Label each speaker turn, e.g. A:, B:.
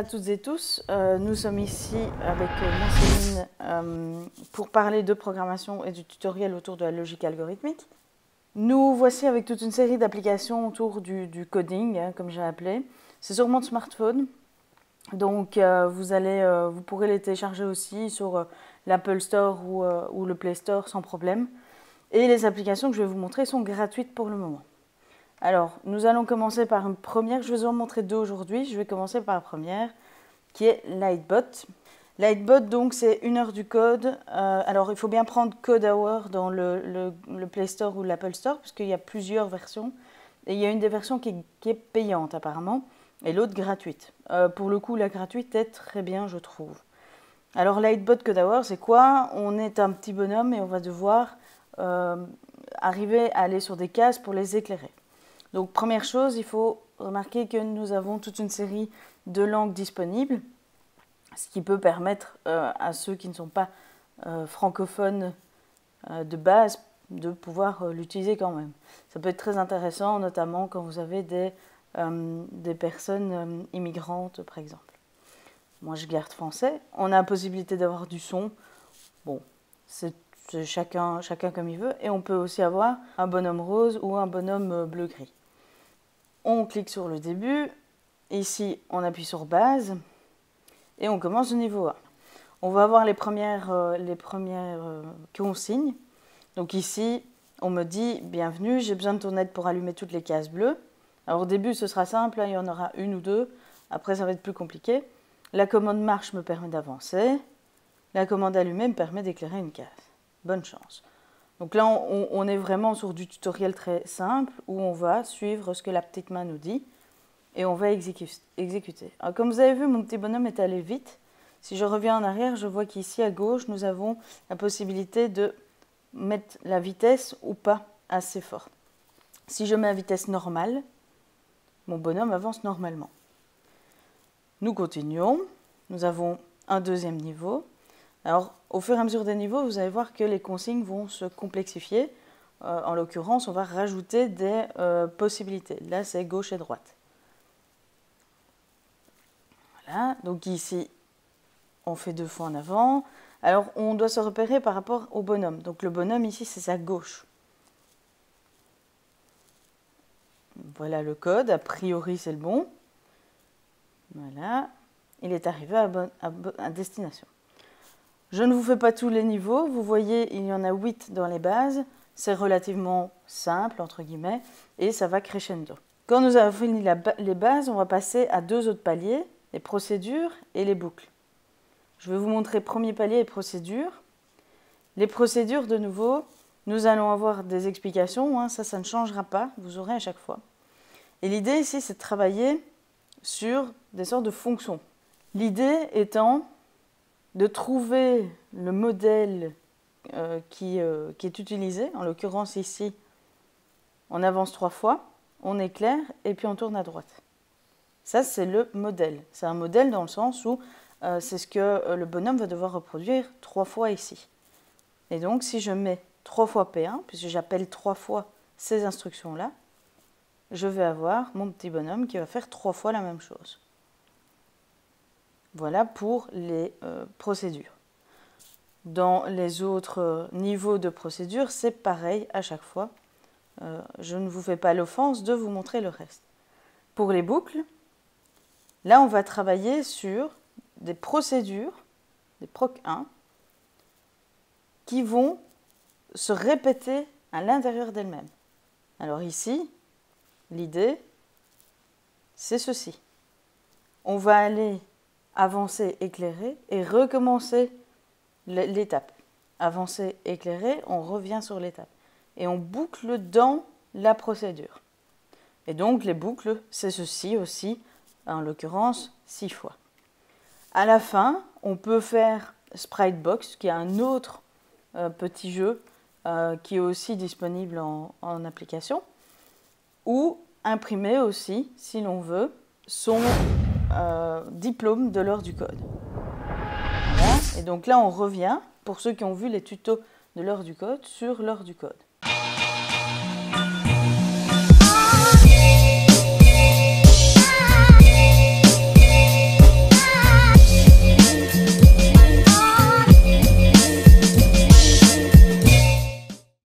A: toutes et tous, nous sommes ici avec Céline pour parler de programmation et du tutoriel autour de la logique algorithmique. Nous voici avec toute une série d'applications autour du coding, comme j'ai appelé. C'est sur mon smartphone, donc vous pourrez les télécharger aussi sur l'Apple Store ou le Play Store sans problème. Et les applications que je vais vous montrer sont gratuites pour le moment. Alors, nous allons commencer par une première. Je vais vous en montrer deux aujourd'hui. Je vais commencer par la première, qui est Lightbot. Lightbot, donc, c'est 1 heure du code. Alors, il faut bien prendre Code Hour dans le Play Store ou l'Apple Store, puisqu'il y a plusieurs versions. Et il y a une des versions qui est payante, apparemment, et l'autre gratuite. Pour le coup, la gratuite est très bien, je trouve. Alors, Lightbot Code Hour, c'est quoi? On est un petit bonhomme et on va devoir arriver à aller sur des cases pour les éclairer. Donc, première chose, il faut remarquer que nous avons toute une série de langues disponibles, ce qui peut permettre à ceux qui ne sont pas francophones de base de pouvoir l'utiliser quand même. Ça peut être très intéressant, notamment quand vous avez des personnes immigrantes, par exemple. Moi, je garde français. On a la possibilité d'avoir du son. Bon, c'est chacun comme il veut. Et on peut aussi avoir un bonhomme rose ou un bonhomme bleu-gris. On clique sur le début. Ici, on appuie sur base. Et on commence au niveau 1. On va avoir les premières consignes. Donc ici, on me dit « Bienvenue, j'ai besoin de ton aide pour allumer toutes les cases bleues ». Alors au début, ce sera simple, il y en aura une ou deux. Après, ça va être plus compliqué. La commande marche me permet d'avancer. La commande allumer me permet d'éclairer une case. Bonne chance. Donc là, on est vraiment sur du tutoriel très simple où on va suivre ce que la petite main nous dit et on va exécuter. Alors, comme vous avez vu, mon petit bonhomme est allé vite. Si je reviens en arrière, je vois qu'ici à gauche, nous avons la possibilité de mettre la vitesse ou pas assez fort. Si je mets la vitesse normale, mon bonhomme avance normalement. Nous continuons. Nous avons un deuxième niveau. Alors, au fur et à mesure des niveaux, vous allez voir que les consignes vont se complexifier. En l'occurrence, on va rajouter des possibilités. Là, c'est gauche et droite. Voilà, donc ici, on fait 2 fois en avant. Alors, on doit se repérer par rapport au bonhomme. Donc, le bonhomme, ici, c'est sa gauche. Voilà le code. A priori, c'est le bon. Voilà. Il est arrivé à destination. Je ne vous fais pas tous les niveaux. Vous voyez, il y en a 8 dans les bases. C'est relativement simple, entre guillemets, et ça va crescendo. Quand nous avons fini les bases, on va passer à 2 autres paliers, les procédures et les boucles. Je vais vous montrer premier palier et procédures. Les procédures, de nouveau, nous allons avoir des explications. Hein, ça ne changera pas, vous aurez à chaque fois. Et l'idée ici, c'est de travailler sur des sortes de fonctions. L'idée étant de trouver le modèle qui est utilisé. En l'occurrence ici, on avance 3 fois, on éclaire et puis on tourne à droite. Ça, c'est le modèle. C'est un modèle dans le sens où c'est ce que le bonhomme va devoir reproduire 3 fois ici. Et donc, si je mets 3 fois P1, puisque j'appelle 3 fois ces instructions-là, je vais avoir mon petit bonhomme qui va faire 3 fois la même chose. Voilà pour les procédures. Dans les autres niveaux de procédure, c'est pareil à chaque fois. Je ne vous fais pas l'offense de vous montrer le reste. Pour les boucles, là, on va travailler sur des procédures, des proc 1, qui vont se répéter à l'intérieur d'elles-mêmes. Alors ici, l'idée, c'est ceci. On va aller avancer, éclairer et recommencer l'étape. Avancer, éclairer, on revient sur l'étape. Et on boucle dans la procédure. Et donc, les boucles, c'est ceci aussi, en l'occurrence, 6 fois. À la fin, on peut faire Spritebox, qui est un autre petit jeu qui est aussi disponible en application, ou imprimer aussi, si l'on veut, son diplôme de l'heure du code. Voilà. Et donc là, on revient, pour ceux qui ont vu les tutos de l'heure du code, sur l'heure du code.